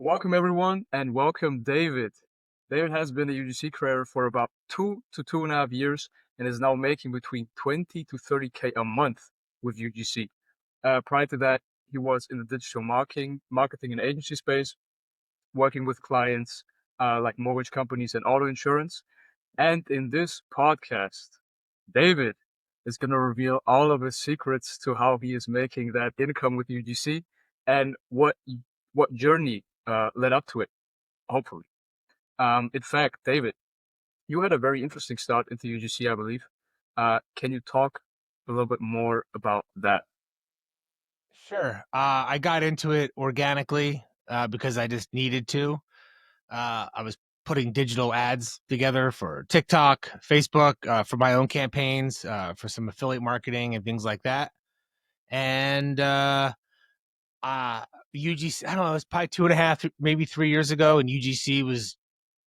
Welcome everyone, and welcome David. David has been a UGC creator for about 2 to 2.5 years and is now making between 20 to 30K a month with UGC. Prior to that, he was in the digital marketing and agency space, working with clients like mortgage companies and auto insurance. And in this podcast, David is going to reveal all of his secrets to how he is making that income with UGC and what journey led up to it, hopefully. In fact, David, you had a very interesting start into UGC, I believe. Can you talk a little bit more about that? Sure. I got into it organically because I just needed to. I was putting digital ads together for TikTok, Facebook, for my own campaigns, for some affiliate marketing and things like that. And UGC, I don't know, it was probably 2.5, maybe 3 years ago, and UGC it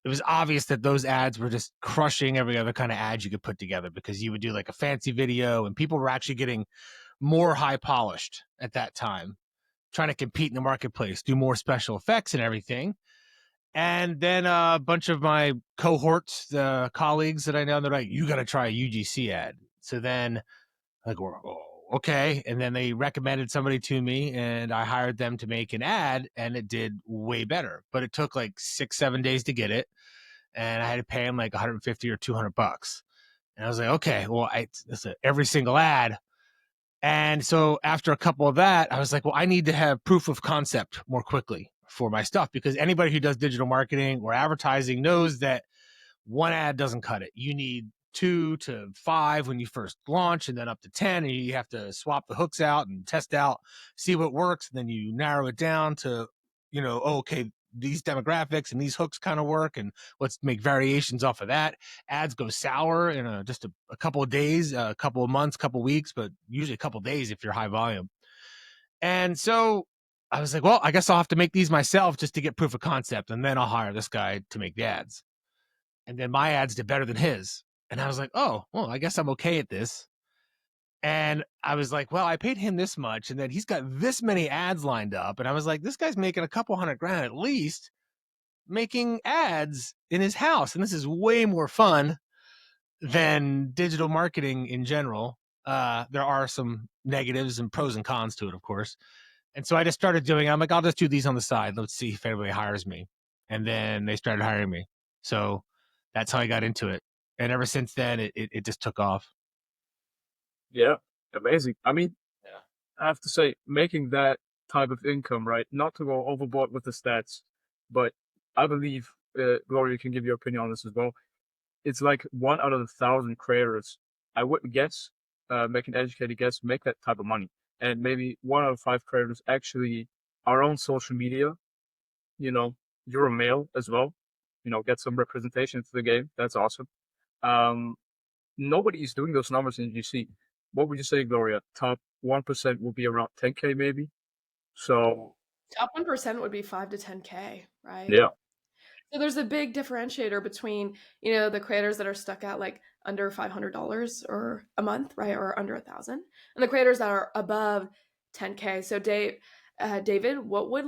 was obvious that those ads were just crushing every other kind of ad you could put together because you would do like a fancy video and people were actually getting more high polished at that time, trying to compete in the marketplace, do more special effects and everything. And then a bunch of my cohorts, the colleagues that I know, they're like, you got to try a UGC ad. So then, like, oh, okay. And then they recommended somebody to me, and I hired them to make an ad, and it did way better. But it took like 6, 7 days to get it, and I had to pay them like 150 or $200. And I was like, okay, well, it's every single ad. And so after a couple of that, I was like, well, I need to have proof of concept more quickly for my stuff, because anybody who does digital marketing or advertising knows that one ad doesn't cut it. You need 2 to 5 when you first launch, and then up to 10, and you have to swap the hooks out and test out, see what works. And then you narrow it down to, okay, these demographics and these hooks kind of work, and let's make variations off of that. Ads go sour in just a couple of days, a couple of months, couple of weeks, but usually a couple of days if you're high volume. And so I was like, well, I guess I'll have to make these myself just to get proof of concept, and then I'll hire this guy to make the ads. And then my ads did better than his. And I was like, oh, well, I guess I'm okay at this. And I was like, well, I paid him this much, and then he's got this many ads lined up. And I was like, this guy's making a couple $100,000 at least making ads in his house. And this is way more fun than digital marketing in general. There are some negatives and pros and cons to it, of course. And so I just started doing it. I'm like, I'll just do these on the side. Let's see if anybody hires me. And then they started hiring me. So that's how I got into it. And ever since then, it just took off. Yeah, amazing. I mean, Yeah. I have to say, making that type of income, right? Not to go overboard with the stats, but I believe, Gloria can give your opinion on this as well. It's like 1 out of 1,000 creators, I would guess, make an educated guess, make that type of money. And maybe 1 out of 5 creators actually are on social media. You know, you're a male as well. Get some representation to the game. That's awesome. Um, Nobody is doing those numbers in GC. What would you say, Gloria? Top 1% will be around 10K maybe. So Top 1% would be 5 to 10K, right? yeah, So there's a big differentiator between, the creators that are stuck at like under $500 or a month, right? Or under 1,000, and the creators that are above 10K. So David, what would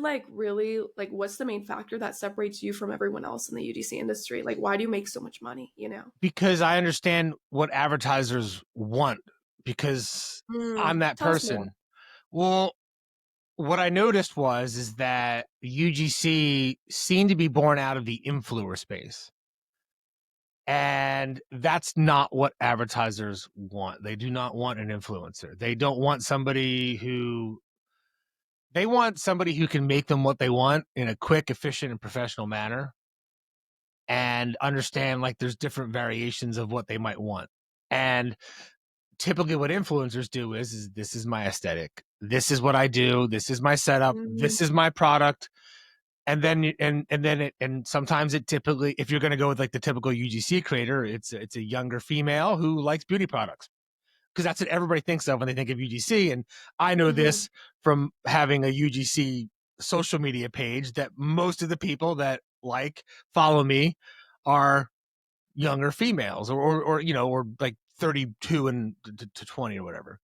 what's the main factor that separates you from everyone else in the UGC industry? Like, why do you make so much money? Because I understand what advertisers want, because I'm that Tell us more. person. Well, what I noticed is that UGC seemed to be born out of the influencer space. And that's not what advertisers want. They do not want an influencer. They don't want they want somebody who can make them what they want in a quick, efficient, and professional manner, and understand like there's different variations of what they might want. And typically what influencers do is this is my aesthetic. This is what I do. This is my setup. This is my product. And then and sometimes it typically, if you're going to go with like the typical UGC creator, it's a younger female who likes beauty products, because that's what everybody thinks of when they think of UGC. And I know this from having a UGC social media page, that most of the people that follow me are younger females, or like 32 and to 20 or whatever.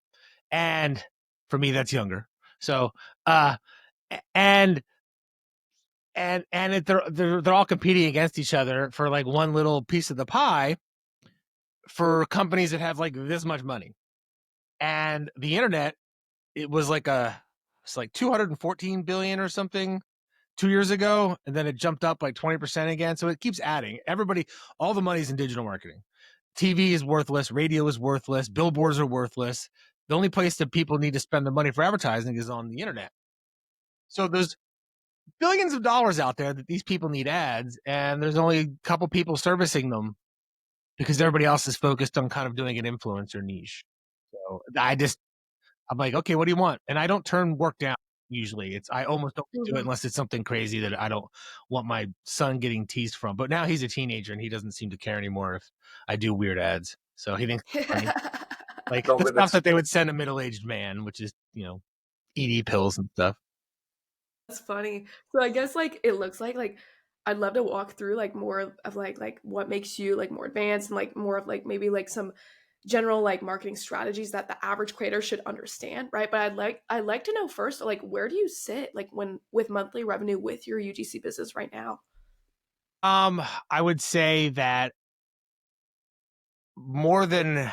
And for me, that's younger. So, and they're all competing against each other for like one little piece of the pie for companies that have like this much money. And the internet, it's like 214 billion or something 2 years ago, and then it jumped up like 20% again. So it keeps adding. All the money's in digital marketing. TV is worthless, radio is worthless, billboards are worthless. The only place that people need to spend the money for advertising is on the internet. So there's billions of dollars out there that these people need ads, and there's only a couple people servicing them because everybody else is focused on kind of doing an influencer niche. So I'm like, okay, what do you want? And I don't turn work down usually. I almost don't do it unless it's something crazy that I don't want my son getting teased from. But now he's a teenager and he doesn't seem to care anymore if I do weird ads. So he thinks it's funny. Like the stuff that they would send a middle-aged man, which is, ED pills and stuff. That's funny. So I guess like it looks like I'd love to walk through like more of like what makes you like more advanced and like more of like maybe like some general like marketing strategies that the average creator should understand, right? But I'd like to know first like where do you sit like when with monthly revenue with your UGC business right now? I would say that more than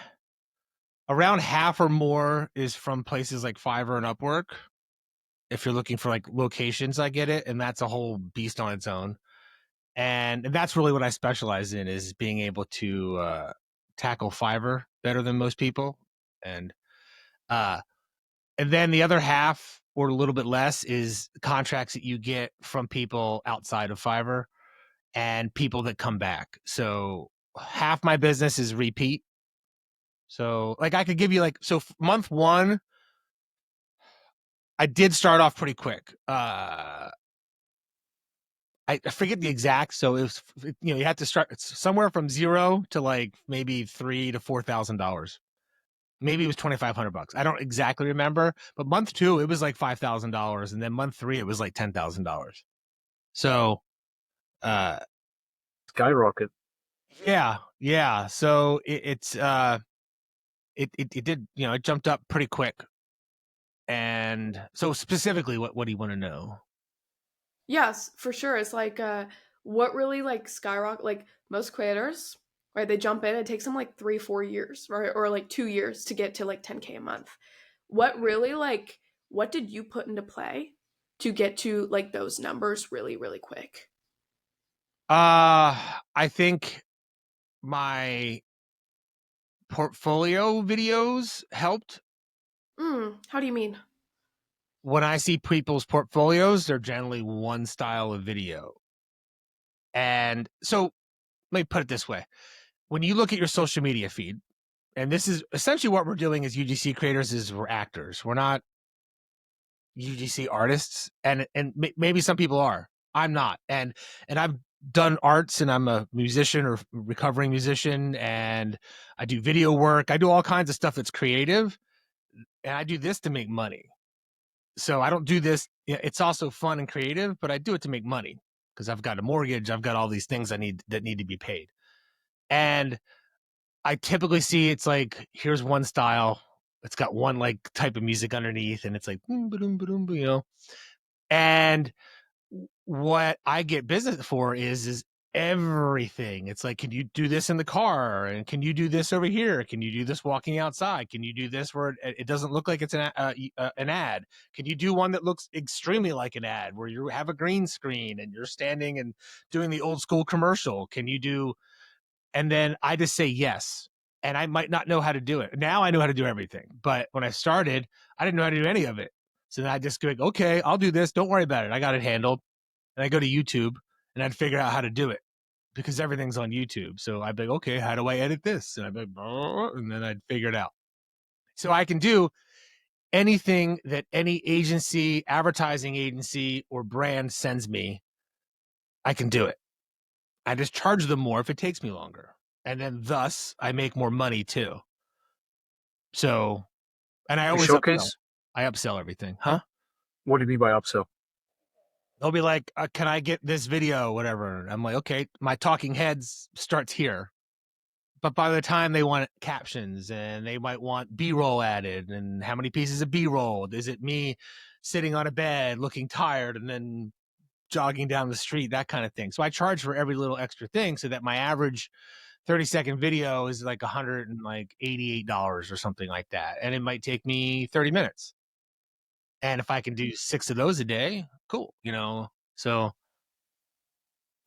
around half or more is from places like Fiverr and Upwork. If you're looking for like locations, I get it, and that's a whole beast on its own. And that's really what I specialize in, is being able to tackle Fiverr better than most people. And then the other half or a little bit less is contracts that you get from people outside of Fiverr and people that come back. So half my business is repeat. So like I could give you month one, I did start off pretty quick. I forget the exact. So it was, you have to start somewhere from $0 to like maybe $3,000 to $4,000. Maybe it was $2,500. I don't exactly remember, but month 2, it was like $5,000. And then month 3, it was like $10,000. So, skyrocket. Yeah. So it did, it jumped up pretty quick. And so specifically, what do you want to know? Yes, for sure. It's like what really like skyrocket like most creators, right? They jump in, it takes them like 3-4 years, right? Or like 2 years to get to like 10K a month. What really like what did you put into play to get to like those numbers really, really quick? I think my portfolio videos helped. How do you mean? When I see people's portfolios, they're generally one style of video. And so let me put it this way. When you look at your social media feed, and this is essentially what we're doing as UGC creators, is we're actors. We're not UGC artists. And maybe some people are. I'm not. And I've done arts, and I'm a musician or recovering musician, and I do video work. I do all kinds of stuff that's creative, and I do this to make money. So I don't do this. It's also fun and creative, but I do it to make money because I've got a mortgage. I've got all these things that need to be paid. And I typically see it's like, here's one style. It's got one like type of music underneath, and it's like, and what I get business for is everything. It's like, can you do this in the car? And can you do this over here? Can you do this walking outside? Can you do this where it doesn't look like it's an ad? Can you do one that looks extremely like an ad where you have a green screen and you're standing and doing the old school commercial? Can you do? And then I just say yes. And I might not know how to do it. Now I know how to do everything. But when I started, I didn't know how to do any of it. So then I just go, okay, I'll do this. Don't worry about it. I got it handled. And I go to YouTube and I'd figure out how to do it because everything's on YouTube. So I'd be like, okay, how do I edit this? And I'd be like, and then I'd figure it out. So I can do anything that any agency, advertising agency, or brand sends me. I can do it. I just charge them more if it takes me longer. And then thus I make more money too. So, and I always showcase. I upsell everything. Huh? What do you mean by upsell? They'll be like, can I get this video, whatever? I'm like, okay, my talking heads starts here. But by the time they want captions and they might want B-roll added, and how many pieces of B-roll? Is it me sitting on a bed looking tired and then jogging down the street, that kind of thing. So I charge for every little extra thing so that my average 30-second video is like $188 or something like that. And it might take me 30 minutes. And if I can do 6 of those a day, cool, So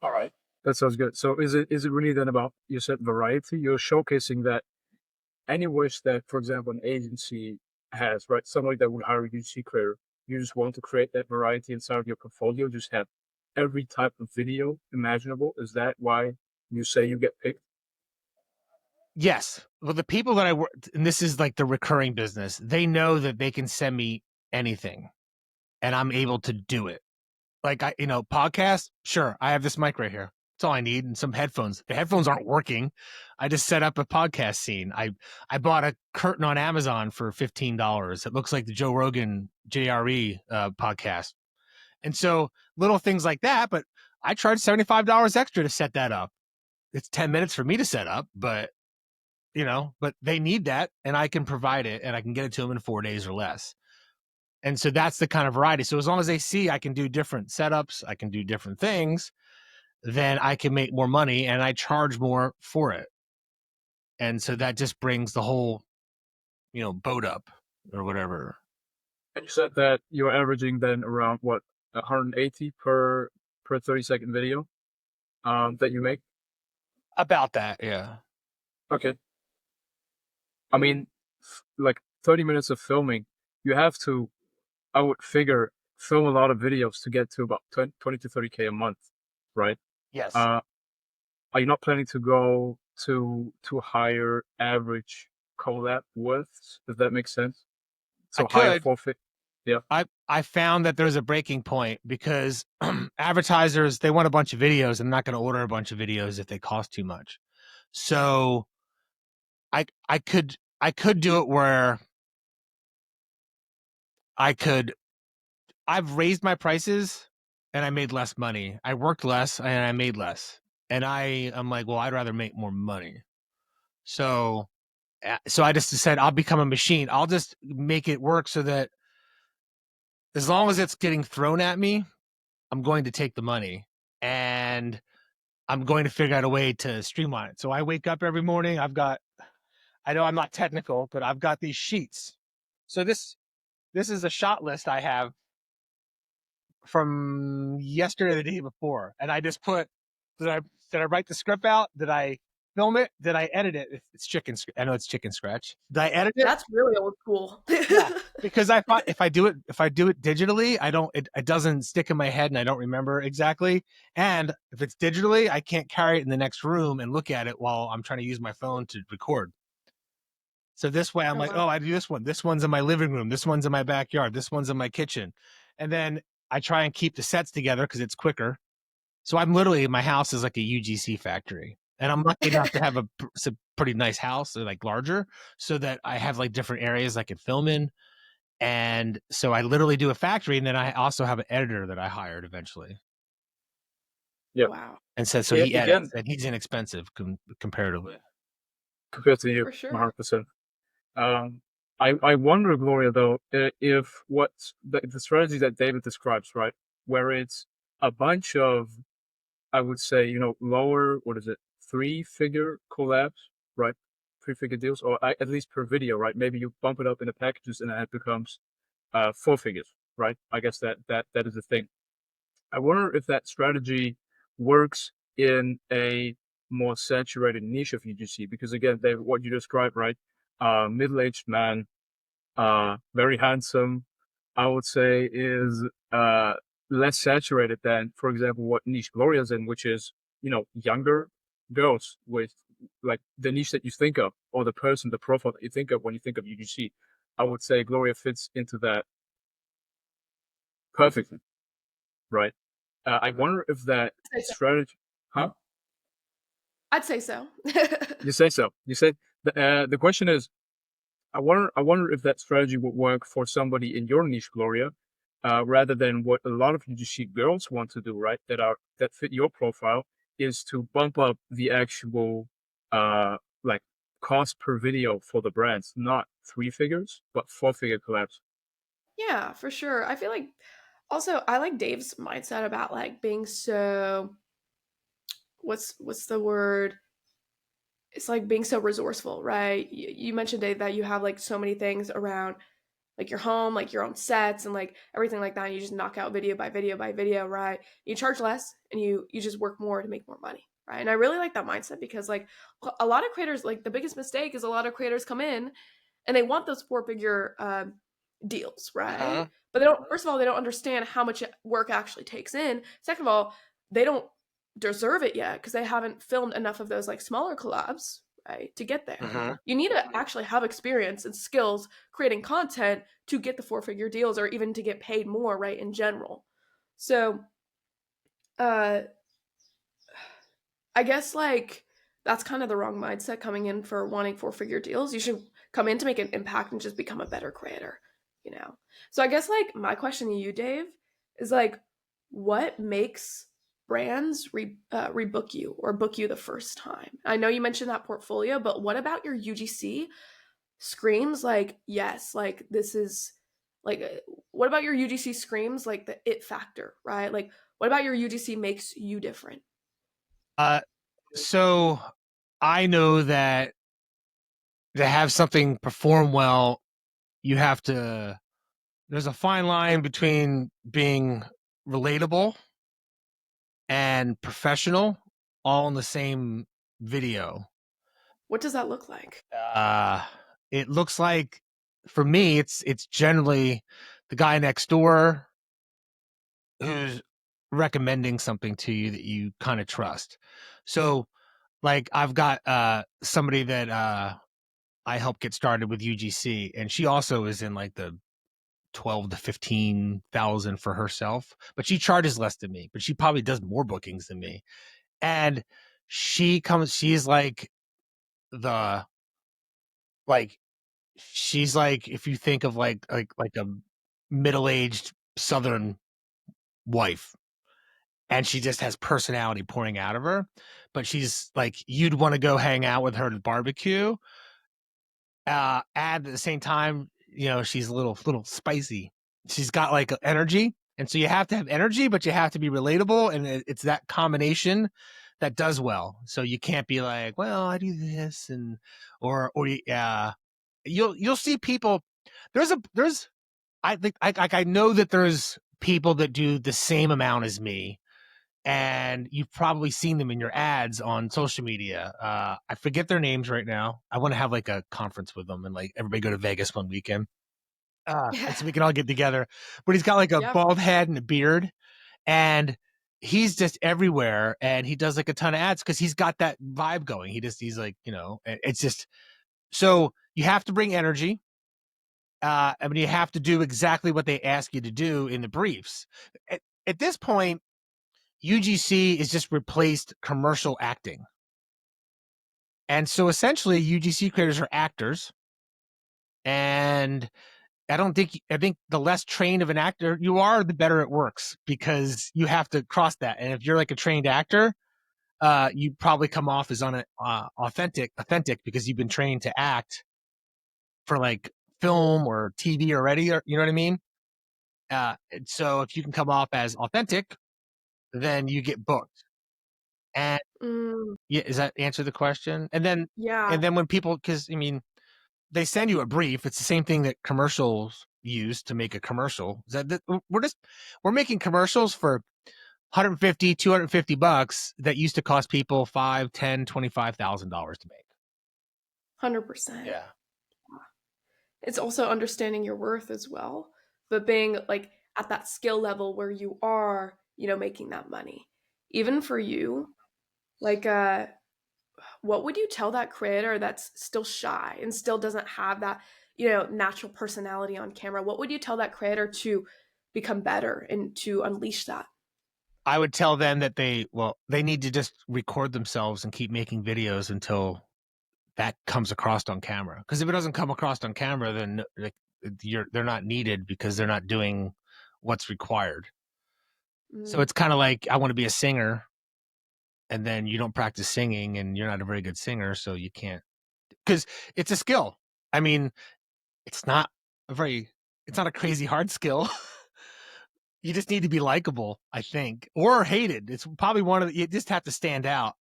All right. That sounds good. So is it really then about, you said variety? You're showcasing that any wish that, for example, an agency has, right? Somebody that would hire a UGC creator. You just want to create that variety inside of your portfolio, just have every type of video imaginable. Is that why you say you get picked? yes. Well, the people that I work, and this is like the recurring business, they know that they can send me anything and I'm able to do it. Like podcast, sure. I have this mic right here. That's all I need, and some headphones. The headphones aren't working. I just set up a podcast scene. I bought a curtain on Amazon for $15. It looks like the Joe Rogan JRE podcast. And so little things like that, but I charge $75 extra to set that up. It's 10 minutes for me to set up, but but they need that and I can provide it and I can get it to them in 4 days or less. And so that's the kind of variety. So as long as they see I can do different setups, I can do different things, then I can make more money and I charge more for it. And so that just brings the whole, boat up or whatever. And you said that you're averaging then around what, 180 per 30-second video that you make? About that, yeah. Okay. I mean, like 30 minutes of filming, you have to, I would figure, film a lot of videos to get to about 20 to 30K a month, right? Yes. Are you not planning to go to higher average collab widths? Does that make sense? So higher forfeit. Yeah. I found that there's a breaking point because advertisers, they want a bunch of videos. I'm not going to order a bunch of videos if they cost too much. So I could do it where I've raised my prices and I made less money. I worked less and I made less. And I'm like, well, I'd rather make more money. So I just said, I'll become a machine. I'll just make it work so that as long as it's getting thrown at me, I'm going to take the money and I'm going to figure out a way to streamline it. So I wake up every morning. I know I'm not technical, but I've got these sheets. So this is a shot list I have from yesterday, the day before. And I just put, did I write the script out? Did I film it? Did I edit it? It's chicken. I know it's chicken scratch. Did I edit it? That's really old school. Yeah, because I thought if I do it digitally, it doesn't stick in my head and I don't remember exactly. And if it's digitally, I can't carry it in the next room and look at it while I'm trying to use my phone to record. So this way I'm like, oh, I do this one. This one's in my living room. This one's in my backyard. This one's in my kitchen. And then I try and keep the sets together because it's quicker. So I'm literally, my house is like a UGC factory. And I'm lucky enough to have a pretty nice house, like larger, so that I have like different areas I can film in. And so I literally do a factory. And then I also have an editor that I hired eventually. Yeah. Wow. And so he edits and he's inexpensive comparatively. Compared to you, For sure. 100%. I wonder, Gloria, though, if what's the strategy that David describes, right, where it's a bunch of, I would say, lower, 3-figure collabs, right, 3-figure deals, or at least per video, right? Maybe you bump it up in the packages and then it becomes 4 figures, right? I guess that is the thing. I wonder if that strategy works in a more saturated niche of UGC, because again, David, what you described, right? Middle-aged man, very handsome, I would say is less saturated than, for example, what niche Gloria's in, which is, younger girls with like the niche that you think of, or the profile that you think of when you think of UGC. I would say Gloria fits into that perfectly, right? I wonder if that strategy, huh? I'd say so. You say so. You say the question is, I wonder if that strategy would work for somebody in your niche, Gloria, rather than what a lot of UGC girls want to do, right? That fit your profile, is to bump up the actual like cost per video for the brands, not 3 figures, but 4-figure collabs. Yeah, for sure. I feel like Also, I like Dave's mindset about like being so what's the word? It's like being so resourceful, right? You mentioned, Dave, that you have like so many things around like your home, like your own sets and like everything like that. And you just knock out video by video by video, right? You charge less and you just work more to make more money, right? And I really like that mindset because like a lot of creators, like the biggest mistake is a lot of creators come in and they want those four-figure deals, right? But they don't. First of all, they don't understand how much work actually takes in. Second of all, they don't deserve it yet because they haven't filmed enough of those like smaller collabs, right, to get there. You need to actually have experience and skills creating content to get the four-figure deals or even to get paid more, right, in general. So, uh, I guess like that's kind of the wrong mindset coming in for wanting four-figure deals. You should come in to make an impact and just become a better creator, you know. So I guess like my question to you, Dave, is like, what makes brands rebook you or book you the first time? I know you mentioned that portfolio, but what about your UGC screams like yes, like this is like what about your UGC screams like the it factor, right? Like what about your UGC makes you different? So I know that to have something perform well, you have to, there's a fine line between being relatable and professional all in the same video. What does that look like? It looks like, for me, it's generally the guy next door who's recommending something to you that you kind of trust. So like I've got somebody that I helped get started with UGC, and she also is in like the 12 to 15,000 for herself, but she charges less than me, but she probably does more bookings than me. And she's like the, like, she's like, if you think of like a middle-aged Southern wife, and she just has personality pouring out of her, but she's like, you'd want to go hang out with her at the barbecue. And at the same time, you know, she's a little spicy. She's got like energy, and so you have to have energy, but you have to be relatable, and it's that combination that does well. So you can't be like, well, I do this, and or you'll see people. There's I think I know that there's people that do the same amount as me, and you've probably seen them in your ads on social media. I forget their names right now. I want to have like a conference with them and like everybody go to Vegas one weekend. And Yeah. so we can all get together. But he's got like a Yeah. bald head and a beard, and he's just everywhere. And he does like a ton of ads because he's got that vibe going. He's like, you know, it's just, so you have to bring energy. I mean, you have to do exactly what they ask you to do in the briefs. At this point, UGC is just replaced commercial acting. And so essentially UGC creators are actors. And I think the less trained of an actor you are, the better it works, because you have to cross that. And if you're like a trained actor, you probably come off as authentic because you've been trained to act for like film or TV already, or you know what I mean? So if you can come off as authentic, then you get booked. And Mm, yeah, does that answer the question? And yeah. then when people, because I mean, they send you a brief. It's the same thing that commercials use to make a commercial. We're making commercials for 150, 250 bucks that used to cost people $5, $10, $25,000 to make. 100%. Yeah. It's also understanding your worth as well, but being like at that skill level where you are, you know, making that money. Even for you, like what would you tell that creator that's still shy and still doesn't have that, you know, natural personality on camera? What would you tell that creator to become better and to unleash that? I would tell them that they need to just record themselves and keep making videos until that comes across on camera. Because if it doesn't come across on camera, then like, they're not needed because they're not doing what's required. So Mm, it's kind of like, I want to be a singer, and then you don't practice singing and you're not a very good singer, so you can't, because it's a skill. I mean, it's not a very, it's not a crazy hard skill. you just need to be likable, I think, or hated. It's probably one of the, you just have to stand out.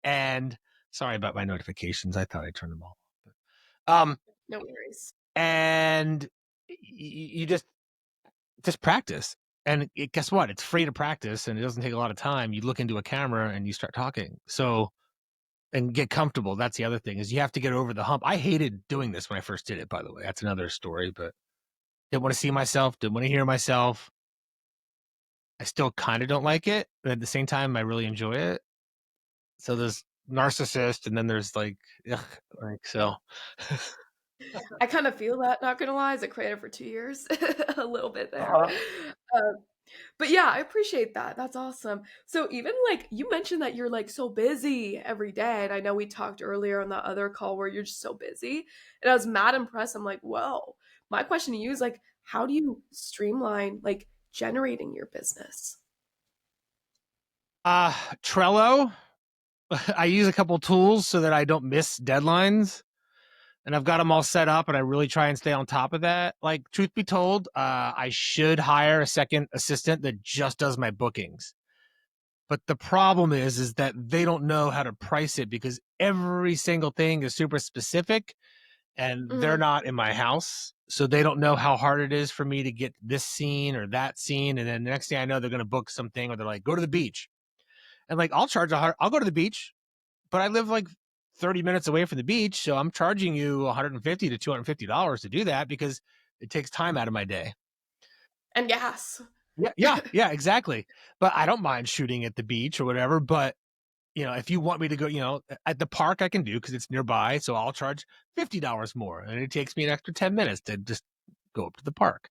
And sorry about my notifications. I thought I turned them off. No worries. And you just practice. And guess what? It's free to practice, and it doesn't take a lot of time. You look into a camera and you start talking. So, and get comfortable. That's the other thing, is you have to get over the hump. I hated doing this when I first did it, by the way. That's another story, but didn't want to see myself, didn't want to hear myself. I still kind of don't like it, but at the same time, I really enjoy it. So there's narcissist, and then there's like, ugh, like, so. I kind of feel that, not gonna lie, as a creator for 2 years, a little bit there. But yeah, I appreciate that. That's awesome. So even like you mentioned that you're like so busy every day, and I know we talked earlier on the other call where you're just so busy, and I was mad impressed. I'm like, whoa. My question to you is like, how do you streamline like generating your business? Trello. I use a couple tools so that I don't miss deadlines, and I've got them all set up, and I really try and stay on top of that. Like, truth be told, I should hire a second assistant that just does my bookings. But the problem is that they don't know how to price it, because every single thing is super specific, and they're Mhm. not in my house. So they don't know how hard it is for me to get this scene or that scene. And then the next thing I know, they're going to book something, or they're like, go to the beach. And like, I'll go to the beach, but I live like 30 minutes away from the beach. So I'm charging you $150 to $250 to do that, because it takes time out of my day. And gas. Yeah, exactly. But I don't mind shooting at the beach or whatever. But, if you want me to go, at the park, I can do, because it's nearby. So I'll charge $50 more, and it takes me an extra 10 minutes to just go up to the park.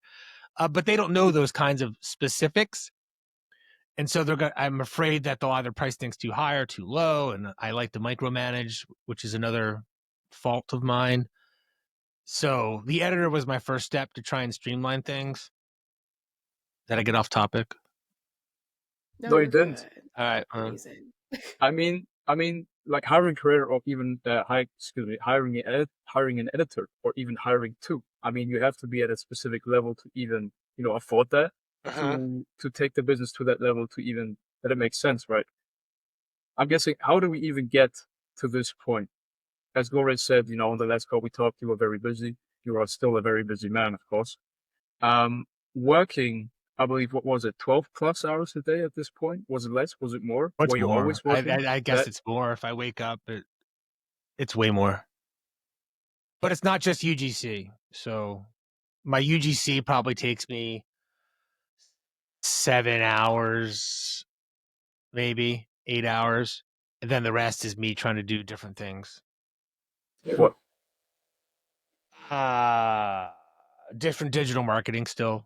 But they don't know those kinds of specifics. And so I'm afraid that they'll either price things too high or too low. And I like to micromanage, which is another fault of mine. So the editor was my first step to try and streamline things. Did I get off topic? No, No, you you're didn't. good. All right. Amazing. I mean, like hiring a creator or even hiring an editor or even hiring two. I mean, you have to be at a specific level to even, afford that, to take the business to that level, to even that it makes sense, right? I'm guessing, how do we even get to this point? As Gloria said, on the last call we talked, you were very busy. You are still a very busy man, of course. Working, I believe, what was it, 12 plus hours a day at this point? Was it less? Was it more? What's Were you more? always working? I guess it's more. If I wake up, it's way more. But it's not just UGC. So my UGC probably takes me 7 hours, maybe 8 hours. And then the rest is me trying to do different things. What? Different digital marketing still.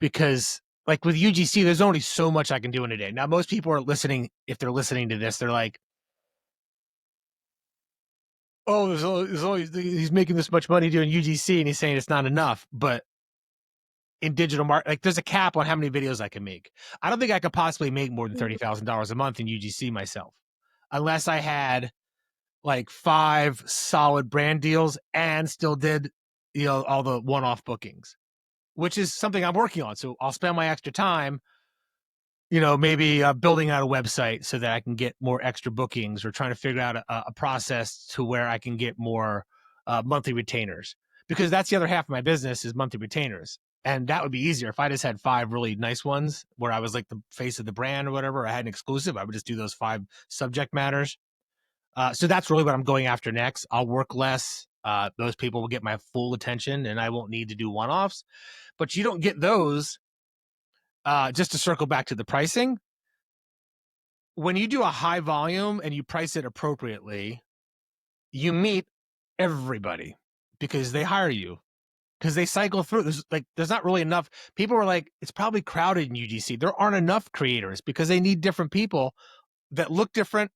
Because like with UGC, there's only so much I can do in a day. Now, most people are listening. If they're listening to this, they're like, oh, he's making this much money doing UGC, and he's saying it's not enough. But in digital market, like, there's a cap on how many videos I can make. I don't think I could possibly make more than $30,000 a month in UGC myself, unless I had like 5 solid brand deals and still did, all the one-off bookings, which is something I'm working on. So I'll spend my extra time, maybe building out a website so that I can get more extra bookings, or trying to figure out a process to where I can get more monthly retainers, because that's the other half of my business is monthly retainers. And that would be easier if I just had 5 really nice ones where I was like the face of the brand or whatever. I had an exclusive. I would just do those 5 subject matters. So that's really what I'm going after next. I'll work less. Those people will get my full attention, and I won't need to do one-offs. But you don't get those. Just to circle back to the pricing, when you do a high volume and you price it appropriately, you meet everybody, because they hire you, because they cycle through. There's not really enough. People were like, it's probably crowded in UGC. There aren't enough creators, because they need different people that look different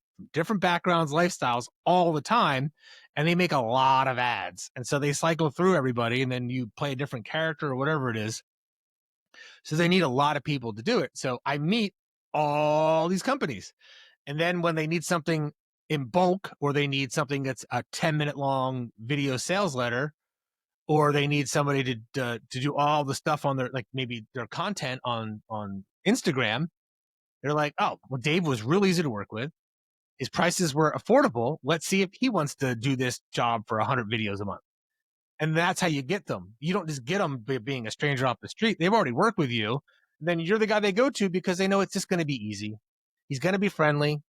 backgrounds, lifestyles all the time. And they make a lot of ads. And so they cycle through everybody, and then you play a different character or whatever it is. So they need a lot of people to do it. So I meet all these companies. And then when they need something in bulk, or they need something that's a 10-minute long video sales letter, or they need somebody to do all the stuff on their, like maybe their content on Instagram. They're like, oh, well, Dave was real easy to work with. His prices were affordable. Let's see if he wants to do this job for 100 videos a month. And that's how you get them. You don't just get them by being a stranger off the street. They've already worked with you. Then you're the guy they go to because they know it's just going to be easy. He's going to be friendly.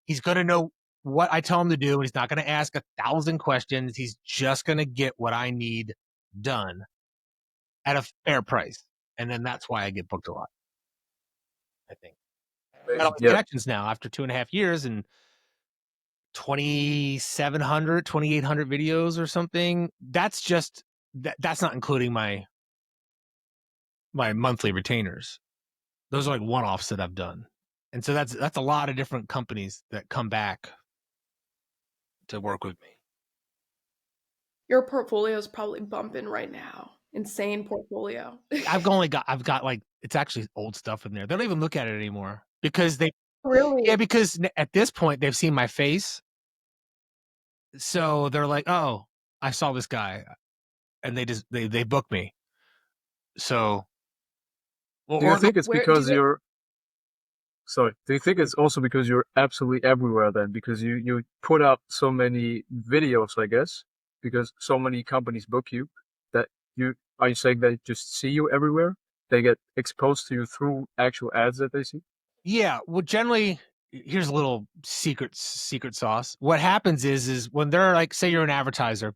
He's going to know what I tell him to do. And he's not going to ask 1,000 questions. He's just going to get what I need done at a fair price. And then that's why I get booked a lot, I think. I got all these connections now after 2.5 years and 2,700, 2,800 videos or something. That's just, that's not including my monthly retainers. Those are like one-offs that I've done. And so that's a lot of different companies that come back to work with me. Your portfolio is probably bumping right now. Insane portfolio. I've got like, it's actually old stuff in there. They don't even look at it anymore because Really? yeah, because at this point they've seen my face. So they're like, oh, I saw this guy, and they book me. So, well, do you think it's because you're? Sorry, do you think it's also because you're absolutely everywhere then? Because you put out so many videos, I guess, because so many companies book you, that are you saying they just see you everywhere? They get exposed to you through actual ads that they see? Yeah, well, generally, here's a little secret sauce. What happens is when they're like, say you're an advertiser,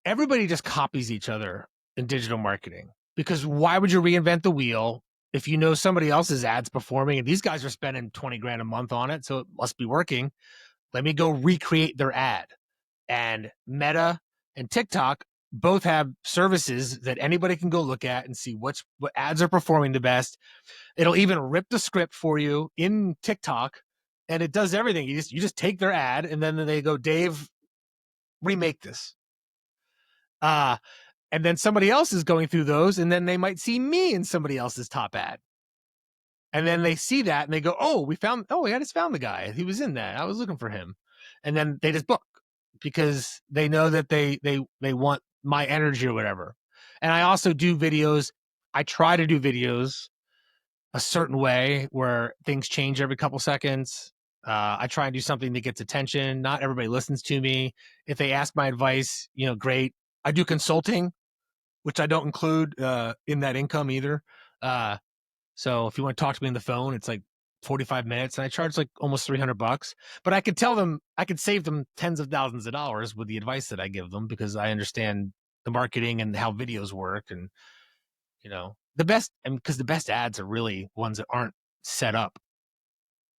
everybody just copies each other in digital marketing, because why would you reinvent the wheel if you know somebody else's ads performing and these guys are spending 20 grand a month on it, so it must be working. Let me go recreate their ad. And Meta and TikTok both have services that anybody can go look at and see what ads are performing the best. It'll even rip the script for you in TikTok, and it does everything. You just take their ad, and then they go, Dave, remake this. And then somebody else is going through those, and then they might see me in somebody else's top ad. And then they see that and they go, oh, I just found the guy. He was in that. I was looking for him. And then they just book because they know that they want my energy or whatever. And I also do videos. I try to do videos a certain way where things change every couple seconds. I try and do something that gets attention. Not everybody listens to me. If they ask my advice, great. I do consulting, which I don't include in that income either. So if you want to talk to me on the phone, it's like 45 minutes, and I charge like almost $300. But I could tell them, I could save them tens of thousands of dollars with the advice that I give them, because I understand the marketing and how videos work. And because the best ads are really ones that aren't set up,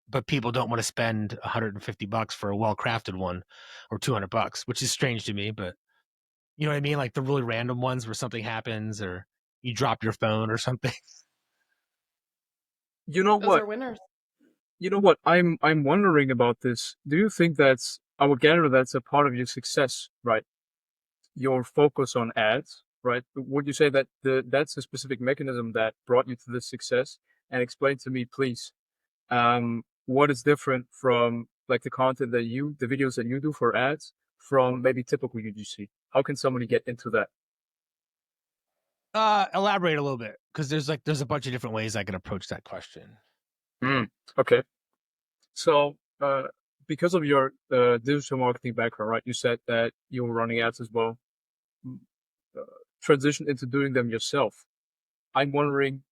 but people don't want to spend $150 for a well-crafted one, or $200, which is strange to me. But you know what I mean? Like the really random ones where something happens or you drop your phone or something. You know Those what? are winners. You know what? I'm wondering about this. Do you think I would gather that's a part of your success, right? Your focus on ads, right? Would you say that that's a specific mechanism that brought you to this success? And explain to me, please, what is different from like the videos that you do for ads from maybe typical UGC? How can somebody get into that? Elaborate a little bit, because there's a bunch of different ways I can approach that question. Okay. So, because of your digital marketing background, right? You said that you were running ads as well. Transition into doing them yourself. I'm wondering,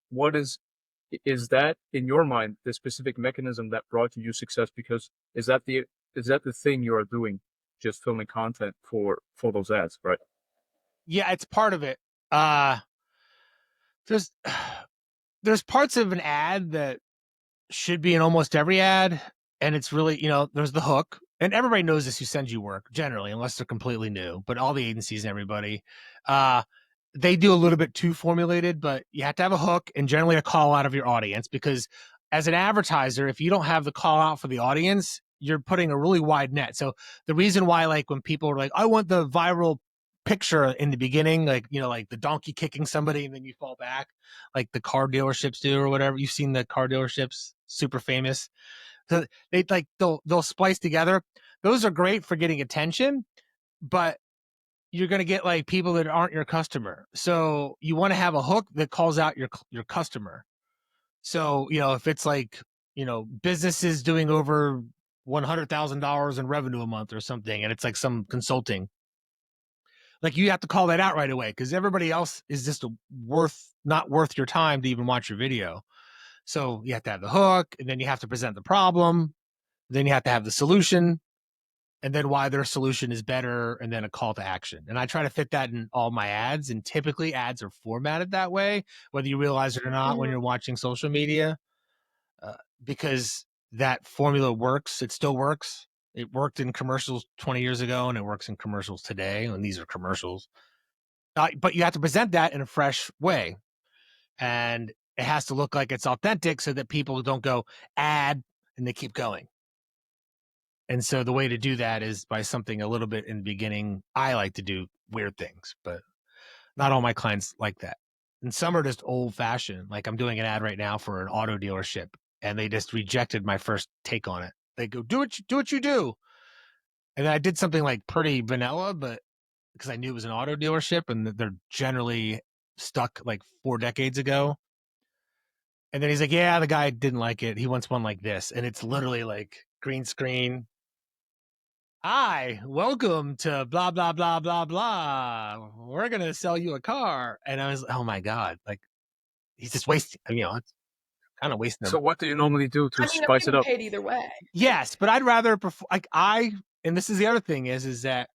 is that in your mind the specific mechanism that brought you success? Because is that the thing you are doing, just filming content for those ads, right? Yeah, it's part of it. There's parts of an ad that should be in almost every ad, and it's really, there's the hook, and everybody knows this who sends you work generally, unless they're completely new. But all the agencies and everybody, they do a little bit too formulated. But you have to have a hook and generally a call out of your audience, because as an advertiser, if you don't have the call out for the audience, you're putting a really wide net. So the reason why, like when people are like, I want the viral picture in the beginning, like like the donkey kicking somebody and then you fall back, like the car dealerships do or whatever. You've seen the car dealerships, super famous. So they'll splice together. Those are great for getting attention, but you're going to get like people that aren't your customer. So you want to have a hook that calls out your customer. So, if it's like, businesses doing over $100,000 in revenue a month or something, and it's like some consulting, like you have to call that out right away because everybody else is just not worth your time to even watch your video. So you have to have the hook, and then you have to present the problem. Then you have to have the solution, and then why their solution is better, and then a call to action. And I try to fit that in all my ads, and typically ads are formatted that way, whether you realize it or not when you're watching social media, because that formula works. It still works. It worked in commercials 20 years ago, and it works in commercials today, and these are commercials. But you have to present that in a fresh way, and it has to look like it's authentic so that people don't go ad and they keep going. And so the way to do that is by something a little bit in the beginning. I like to do weird things, but not all my clients like that. And some are just old fashioned. Like I'm doing an ad right now for an auto dealership, and they just rejected my first take on it. They go, do what you do. And then I did something like pretty vanilla, but because I knew it was an auto dealership and they're generally stuck like 4 decades ago. And then he's like, yeah, the guy didn't like it. He wants one like this. And it's literally like green screen. Hi, welcome to blah, blah, blah, blah, blah. We're going to sell you a car. And I was like, oh my God, like he's just wasting, it's kind of wasting. So what do you normally do to spice it up? Paid either way. Yes, but I'd rather prefer, and this is the other thing is that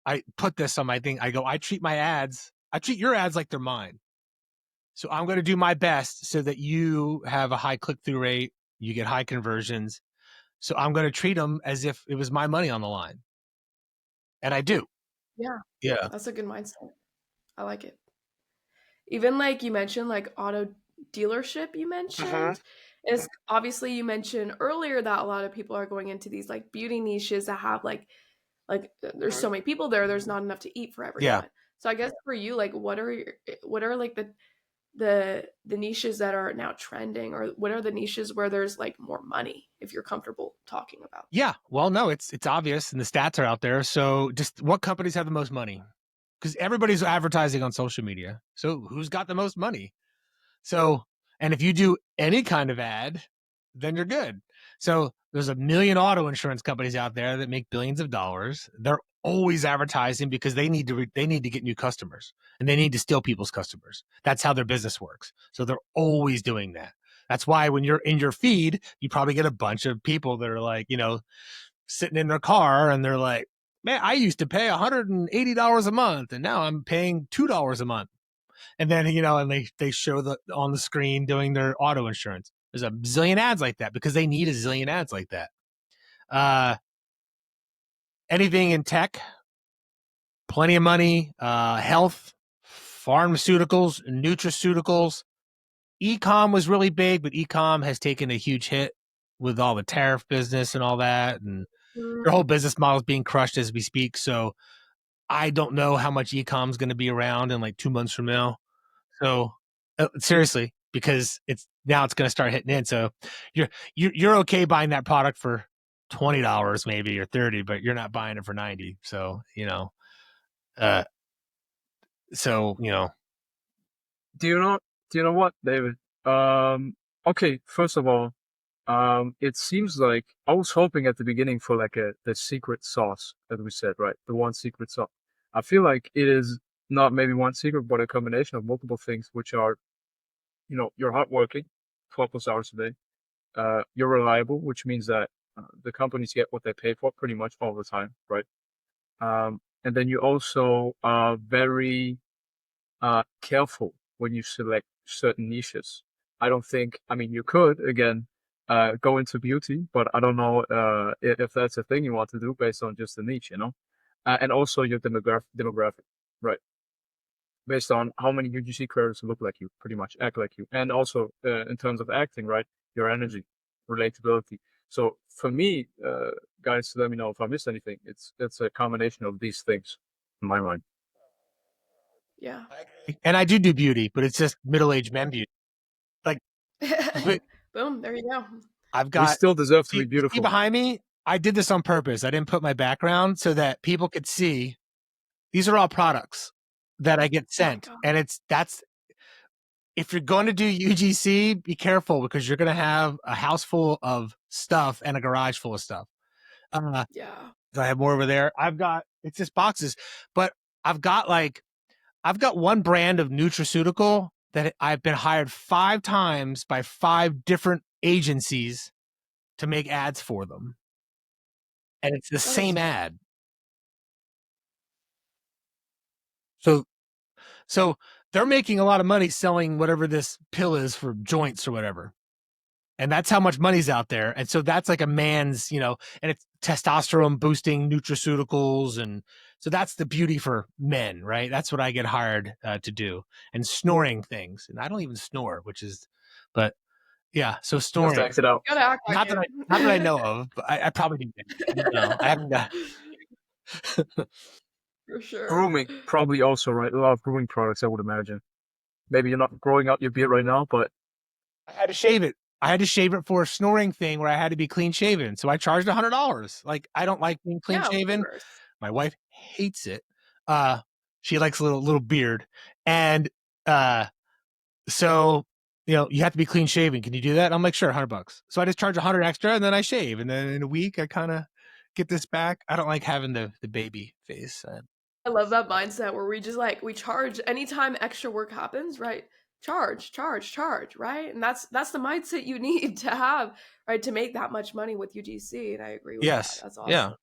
I put this on my thing. I go, I treat your ads like they're mine. So I'm going to do my best so that you have a high click-through rate, you get high conversions. So I'm going to treat them as if it was my money on the line. And I do. Yeah. Yeah. That's a good mindset. I like it. Even like you mentioned, like auto dealership you mentioned, is obviously you mentioned earlier that a lot of people are going into these like beauty niches that have like there's so many people there's not enough to eat for everyone. Yeah. So I guess for you, like what are like the niches that are now trending, or what are the niches where there's like more money, if you're comfortable talking about? Yeah. Well, no, it's obvious and the stats are out there. So just what companies have the most money? Because everybody's advertising on social media. So who's got the most money? So, and if you do any kind of ad, then you're good. So there's a million auto insurance companies out there that make billions of dollars. They're always advertising because they need to get new customers, and they need to steal people's customers. That's how their business works. So they're always doing that. That's why when you're in your feed, you probably get a bunch of people that are like, sitting in their car and they're like, man, I used to pay $180 a month and now I'm paying $2 a month. And then, and they show on the screen doing their auto insurance. There's a zillion ads like that because they need a zillion ads like that. Anything in tech, plenty of money, health, pharmaceuticals, nutraceuticals. E-com was really big, but e-com has taken a huge hit with all the tariff business and all that. And their whole business model is being crushed as we speak. So I don't know how much e-com is going to be around in like 2 months from now. So seriously, because it's going to start hitting in. So you're okay buying that product for $20 maybe or $30, but you're not buying it for $90. So, Do you know what, David? Okay, first of all, it seems like I was hoping at the beginning for like the secret sauce that we said, right? The one secret sauce. I feel like it is not maybe one secret, but a combination of multiple things, which are, you're hardworking, 12 plus hours a day. You're reliable, which means that the companies get what they pay for pretty much all the time, right? And then you also are very careful when you select certain niches. I mean, you could, again, go into beauty, but I don't know if that's a thing you want to do based on just the niche, and also your demographic, right? Based on how many UGC creators look like you, pretty much act like you, and also in terms of acting, right? Your energy, relatability. So for me, guys, let me know if I missed anything. It's a combination of these things in my mind. Yeah. And I do beauty, but it's just middle-aged men beauty. Like, boom, there you go. We still deserve to be beautiful. See behind me, I did this on purpose. I didn't put my background so that people could see These are all products that I get Oh my sent. God. And if you're going to do UGC, be careful because you're going to have a house full of stuff and a garage full of stuff. Yeah. I have more over there. It's just boxes, but I've got one brand of nutraceutical that I've been hired 5 times by 5 different agencies to make ads for them. And it's the That is same ad. So they're making a lot of money selling whatever this pill is for joints or whatever. And that's how much money's out there. And so that's like a man's, and it's testosterone boosting nutraceuticals. And so that's the beauty for men, right? That's what I get hired to do. And snoring things. And I don't even snore, but yeah. So Just snoring, act it out. gotta act like not that I know of, but I probably do. I don't know. I haven't got. For sure. Grooming, probably also, right? A lot of grooming products, I would imagine. Maybe you're not growing out your beard right now, but I had to shave it. I had to shave it for a snoring thing where I had to be clean shaven. So I charged $100. Like, I don't like being clean Yeah, of shaven. course. My wife hates it. She likes a little beard. And so, you have to be clean shaven. Can you do that? I'm like, sure, $100. So I just charge 100 extra and then I shave. And then in a week, I kind of get this back. I don't like having the baby face. I love that mindset where we charge anytime extra work happens, right? Charge, right? And that's the mindset you need to have, right, to make that much money with UGC. And I agree with that. Yes. That's Yeah.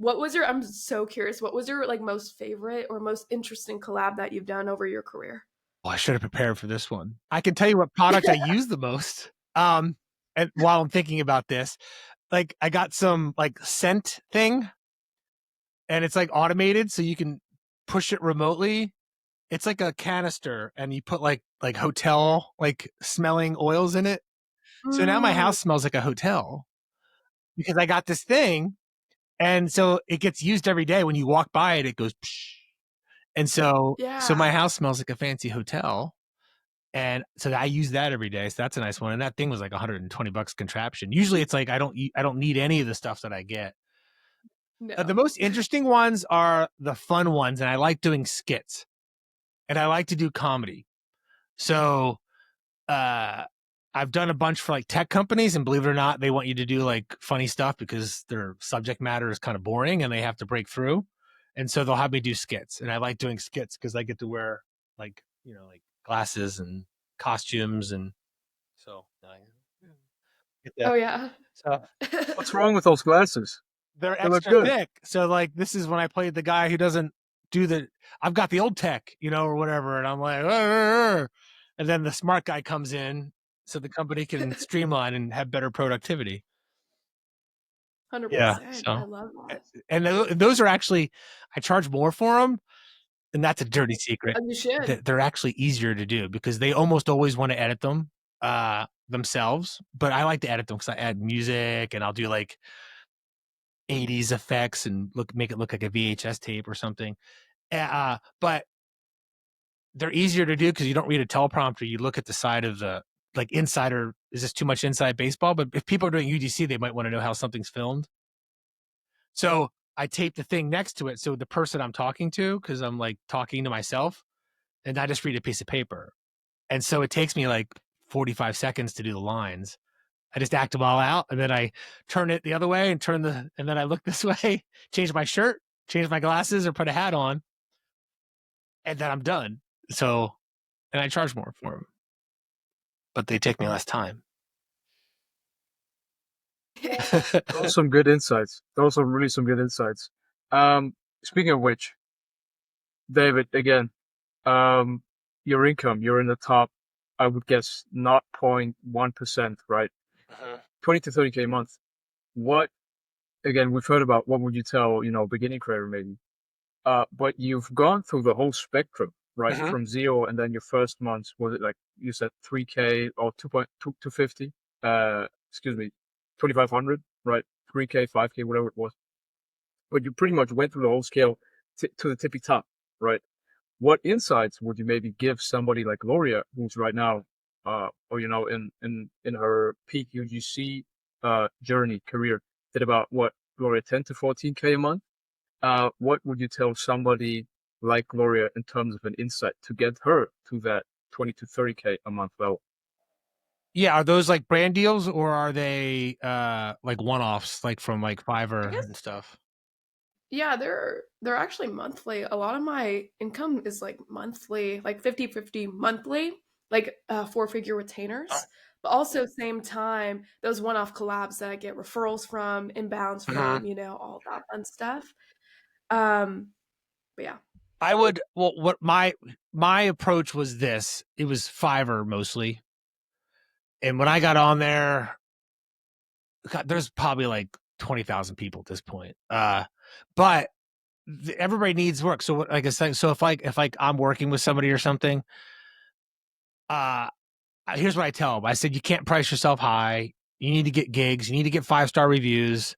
awesome. I'm so curious, what was your like most favorite or most interesting collab that you've done over your career? Well, I should have prepared for this one. I can tell you what product I use the most. And while I'm thinking about this, like I got some like scent thing and it's like automated so you can push it remotely. It's like a canister and you put like hotel like smelling oils in it. So now my Mm, house smells like a hotel because I got this thing. And so it gets used every day. When you walk by it, it goes psh. And so yeah. my house smells like a fancy hotel. And so I use that every day. So that's a nice one. And that thing was like $120 contraption. Usually it's like I don't need any of the stuff that I get. The No. most interesting ones are the fun ones, and I like doing skits. And I like to do comedy. So I've done a bunch for like tech companies, and believe it or not, they want you to do like funny stuff because their subject matter is kind of boring and they have to break through. And so they'll have me do skits. And I like doing skits because I get to wear like, like glasses and costumes. And so Oh yeah. So what's wrong with those glasses? they're They look extra good. thick. So like this is when I played the guy who doesn't do I've got the old tech, or whatever, and I'm like, "Arr!" And then the smart guy comes in so the company can streamline and have better productivity. Yeah. 100%. I So love that. and those are actually I charge more for them, and that's a dirty secret. You should. They're actually easier to do because they almost always want to edit them themselves, but I like to edit them because I add music and I'll do like 80s effects and make it look like a VHS tape or something. But they're easier to do because you don't read a teleprompter. You look at the side of the like insider. Is this too much inside baseball? But if people are doing UGC, they might want to know how something's filmed. So I tape the thing next to it. So the person I'm talking to, because I'm like talking to myself, and I just read a piece of paper. And so it takes me like 45 seconds to do the lines. I just act them all out, and then I turn it the other way and and then I look this way, change my shirt, change my glasses, or put a hat on, and then I'm done. So, and I charge more for them, but they take me less time. Those are some good insights. Those are really some good insights. Speaking of which, David, again, your income, you're in the top, I would guess, 0.1%, right? 20 to 30K a month. What, again, we've heard about what would you tell, beginning creator maybe. But you've gone through the whole spectrum, right? Mhm. From zero, and then your first month, was it like you said 3K or 2.250? Excuse me, 2,500, right? 3K, 5K, whatever it was. But you pretty much went through the whole scale to the tippy top, right? What insights would you maybe give somebody like Gloria, who's right now, or in her peak UGC journey career, did about what, Gloria, 10 to 14K a month? what would you tell somebody like Gloria in terms of an insight to get her to that 20 to 30K a month level? Yeah, are those like brand deals or are they like one-offs, like from like I Fiverr guess, and stuff? yeah, they're actually monthly. A lot of my income is like monthly, like 50-50 monthly, like 4-figure retainers. But also same time, those one-off collabs that I get referrals from, inbounds Uh-huh. from, all that fun stuff. Um, but yeah. I would, well, what my approach was this. It was Fiverr mostly. And when I got on there, God, there's probably like 20,000 people at this point. But everybody needs work. So like I said, so if I'm working with somebody or something, here's what I tell them. I said, you can't price yourself high. You need to get gigs. You need to get 5-star reviews.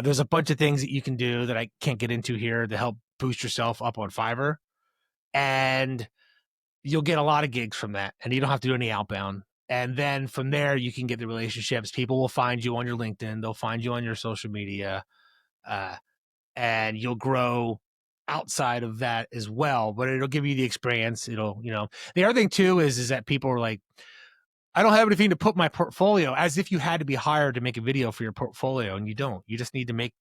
There's a bunch of things that you can do that I can't get into here to help boost yourself up on Fiverr. And you'll get a lot of gigs from that. And you don't have to do any outbound. And then from there, you can get the relationships. People will find you on your LinkedIn. They'll find you on your social media. And you'll grow outside of that as well, but it'll give you the experience. It'll, the other thing too is that people are like, I don't have anything to put my portfolio, as if you had to be hired to make a video for your portfolio, and you don't. You just need to make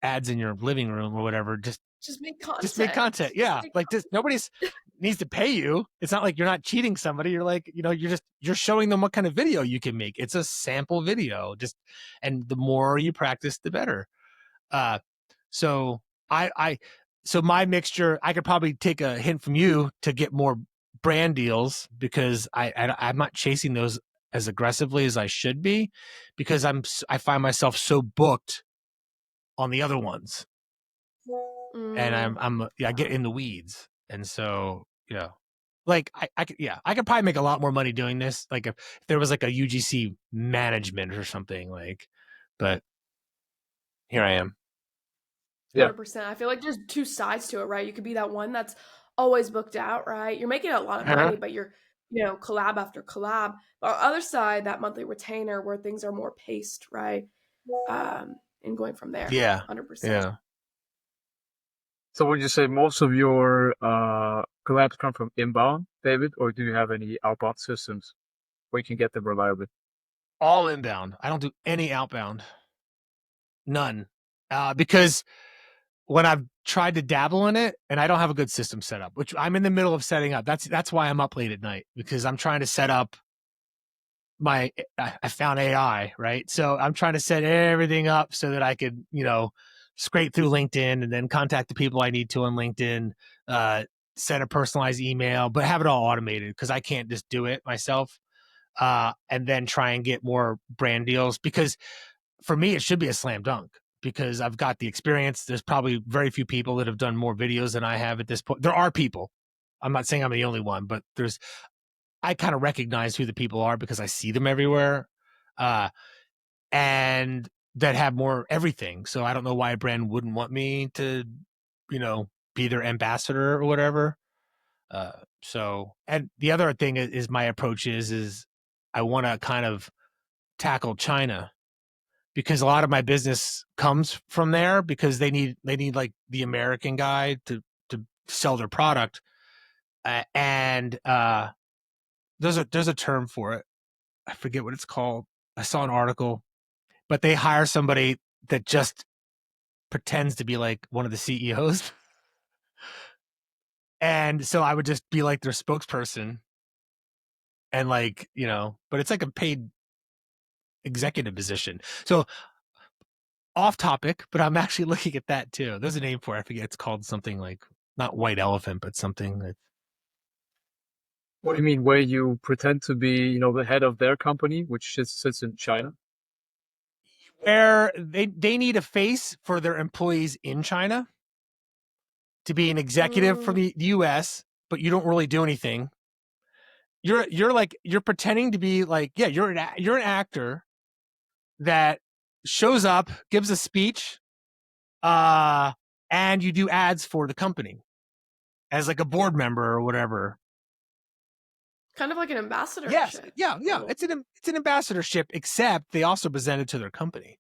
ads in your living room or whatever. Just Make make content. content. Yeah. Like just nobody's needs to pay you. It's not like you're not cheating somebody. You're like, you're showing them what kind of video you can make. It's a sample video. And the more you practice, the better. So so my mixture, I could probably take a hint from you to get more brand deals because I'm not chasing those as aggressively as I should be because I find myself so booked on the other ones and I get in the weeds. And so, like I could probably make a lot more money doing this. Like if there was like a UGC management or something but here I am. Yeah. 100%. I feel like there's two sides to it, right? You could be that one that's always booked out, right? You're making a lot of money, but you're, collab after collab. But on the other side, that monthly retainer where things are more paced, right? And going from there. Yeah. 100%. Yeah. So would you say most of your collabs come from inbound, David, or do you have any outbound systems where you can get them reliably? All inbound. I don't do any outbound. None. Because when I've tried to dabble in it and I don't have a good system set up, which I'm in the middle of setting up. That's why I'm up late at night because I'm trying to set up I found AI, right? So I'm trying to set everything up so that I could, scrape through LinkedIn and then contact the people I need to on LinkedIn, send a personalized email, but have it all automated because I can't just do it myself. And then try and get more brand deals because for me, it should be a slam dunk because I've got the experience. There's probably very few people that have done more videos than I have at this point. There are people. I'm not saying I'm the only one, but I kind of recognize who the people are because I see them everywhere. And that have more everything. So I don't know why a brand wouldn't want me to, be their ambassador or whatever. And the other thing is my approach is I want to kind of tackle China because a lot of my business comes from there because they need like the American guy to sell their product. And there's a term for it. I forget what it's called. I saw an article, but they hire somebody that just pretends to be like one of the CEOs. And so I would just be like their spokesperson and but it's like a paid executive position. So off topic, but I'm actually looking at that too. There's a name for it. I forget. It's called something like not white elephant, but something that. What do you mean, where you pretend to be, the head of their company, which sits in China? Where they need a face for their employees in China to be an executive from the US, but you don't really do anything. You're pretending to be like, yeah, you're an actor that shows up, gives a speech, and you do ads for the company as like a board member or whatever. Kind of like an ambassadorship. Yes, yeah. It's an ambassadorship, except they also present it to their company.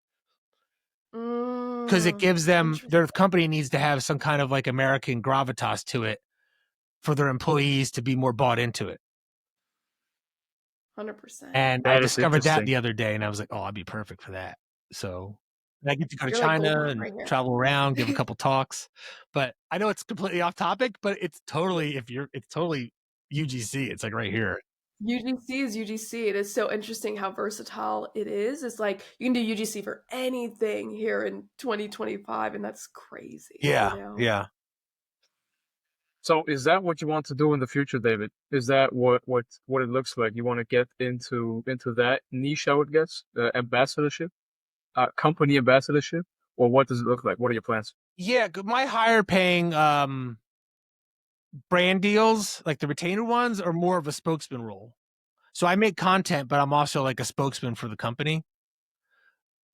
because it gives them, Interesting. their company needs to have some kind of like American gravitas to it for their employees to be more bought into it. 100%. And I That is discovered that interesting. the other day, and I was like, oh, I'd be perfect for that. So I get to go to You're like China Goldmine and right here. travel around, give a couple talks. But I know it's completely off topic, but it's totally, it's totally UGC. It's like right here. UGC is UGC. It is so interesting how versatile it is. It's like you can do UGC for anything here in 2025, and that's crazy, Yeah. you know? Yeah. So is that what you want to do in the future, David? Is that what it looks like? You want to get into that niche, I would guess, ambassadorship, company ambassadorship, or what does it look like? What are your plans? Yeah. My higher paying brand deals, like the retainer ones, are more of a spokesman role. So I make content, but I'm also like a spokesman for the company.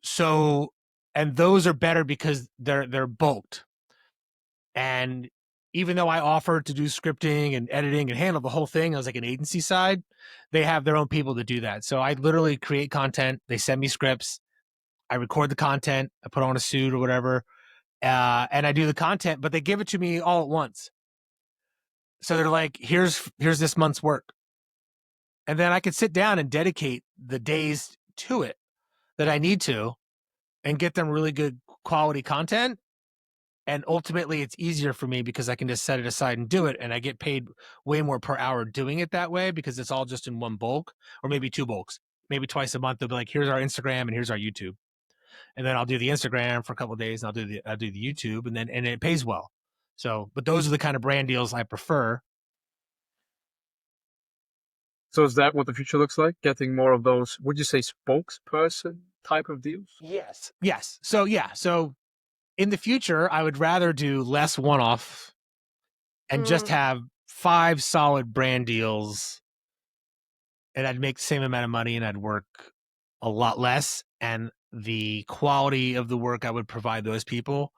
So, and those are better because they're bulked. And even though I offer to do scripting and editing and handle the whole thing, I was like an agency side, they have their own people to do that. So I literally create content. They send me scripts. I record the content. I put on a suit or whatever, and I do the content. But they give it to me all at once. So they're like, "Here's this month's work," and then I can sit down and dedicate the days to it that I need to, and get them really good quality content. And ultimately, it's easier for me because I can just set it aside and do it. And I get paid way more per hour doing it that way because it's all just in one bulk or maybe two bulks. Maybe twice a month, they'll be like, here's our Instagram and here's our YouTube. And then I'll do the Instagram for a couple of days and I'll do the YouTube and it pays well. So, but those are the kind of brand deals I prefer. So is that what the future looks like? Getting more of those, would you say spokesperson type of deals? Yes. Yes. So, yeah. So in the future, I would rather do less one-off and just have 5 solid brand deals, and I'd make the same amount of money and I'd work a lot less. And the quality of the work I would provide those people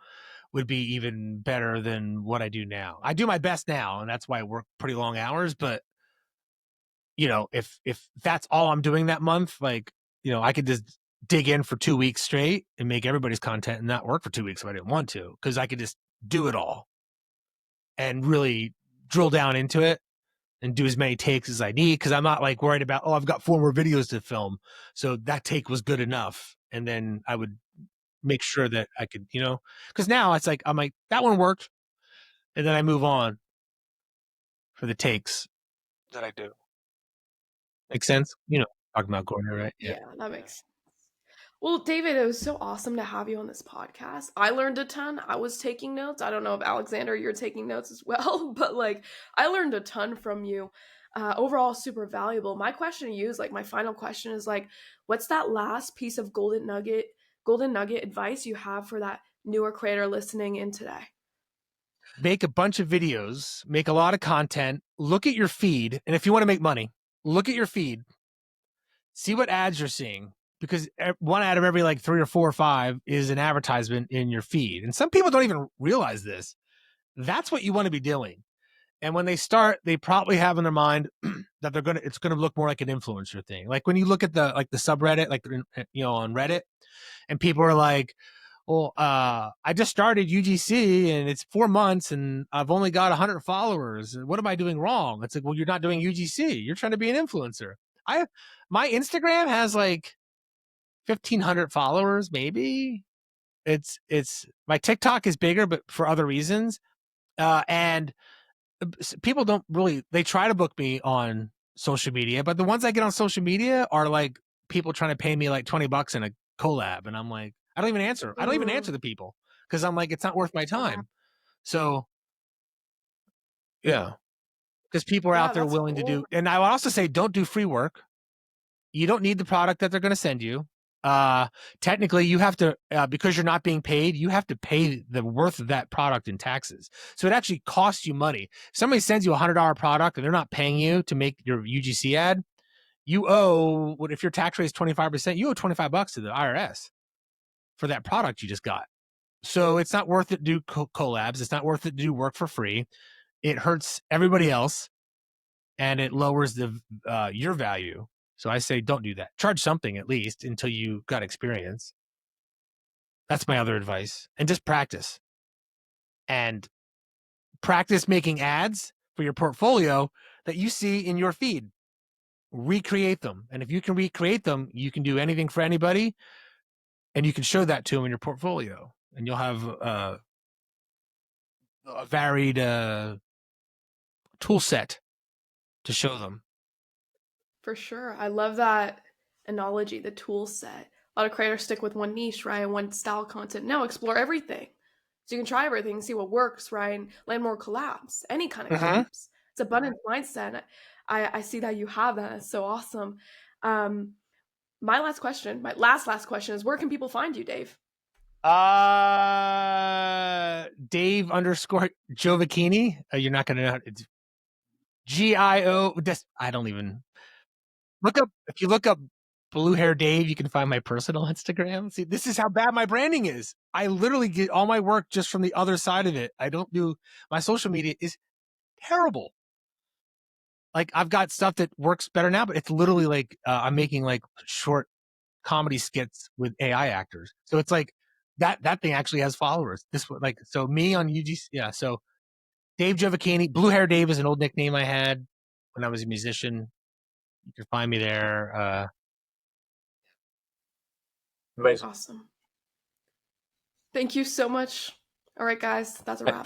would be even better than what I do now. I do my best now, and that's why I work pretty long hours. But you know, if that's all I'm doing that month, like, you know, I could just dig in for 2 weeks straight and make everybody's content and not work for 2 weeks if I didn't want to, because I could just do it all and really drill down into it and do as many takes as I need, because I'm not like worried about, oh, I've got 4 more videos to film, so that take was good enough. And then I would make sure that I could, you know, because now it's like, I'm like, that one worked. And then I move on for the takes that I do. Make sense? You know, talking about Gordon, right? Yeah, that makes sense. Well, David, it was so awesome to have you on this podcast. I learned a ton. I was taking notes. I don't know if Alexander, you're taking notes as well, but like I learned a ton from you. Overall, super valuable. My question to you is like my final question is like, what's that last piece of golden nugget advice you have for that newer creator listening in today? Make a bunch of videos, make a lot of content, look at your feed. And if you want to make money, look at your feed, see what ads you're seeing, because one ad of every like 3 or 4 or 5 is an advertisement in your feed. And some people don't even realize this. That's what you want to be doing. And when they start, they probably have in their mind that it's gonna look more like an influencer thing. Like when you look at the subreddit, like, you know, on Reddit, and people are like, well, I just started UGC and it's 4 months and I've only got 100 followers. What am I doing wrong? It's like, well, you're not doing UGC. You're trying to be an influencer. My Instagram has like 1,500 followers, maybe. It's my TikTok is bigger, but for other reasons. And people don't really, they try to book me on social media, but the ones I get on social media are like people trying to pay me like $20 in a collab. And I'm like, I don't even answer the people, because I'm like, it's not worth my time. So yeah, because people are Yeah, out there that's willing to cool. do, and I would also say, don't do free work. You don't need the product that they're going to send you. Technically you have to, because you're not being paid, you have to pay the worth of that product in taxes. So it actually costs you money. If somebody sends you $100 product and they're not paying you to make your UGC ad, you owe, if your tax rate is 25%, you owe $25 to the IRS for that product you just got. So it's not worth it to do collabs. It's not worth it to do work for free. It hurts everybody else and it lowers the your value. So I say, don't do that. Charge something at least until you got experience. That's my other advice. And just practice. And practice making ads for your portfolio that you see in your feed. Recreate them. And if you can recreate them, you can do anything for anybody, and you can show that to them in your portfolio. And you'll have a varied tool set to show them. For sure. I love that analogy, the tool set. A lot of creators stick with one niche, right? And one style of content. No, explore everything. So you can try everything, see what works, right? And land more collabs, any kind of collabs. It's abundance mindset. I see that you have that. It's so awesome. My last question is, where can people find you, Dave? Dave _Giovacchini. You're not going to know. It's GIO. I don't even look up. If you look up Blue Hair Dave, you can find my personal Instagram. See, this is how bad my branding is. I literally get all my work just from the other side of it. I don't do, my social media is terrible. Like, I've got stuff that works better now, but it's literally like I'm making like short comedy skits with AI actors. So it's like that thing actually has followers. So me on UGC. Yeah. So Dave Giovacchini, Blue Hair Dave is an old nickname I had when I was a musician. You can find me there. Amazing. Awesome. Thank you so much. All right, guys, that's a wrap.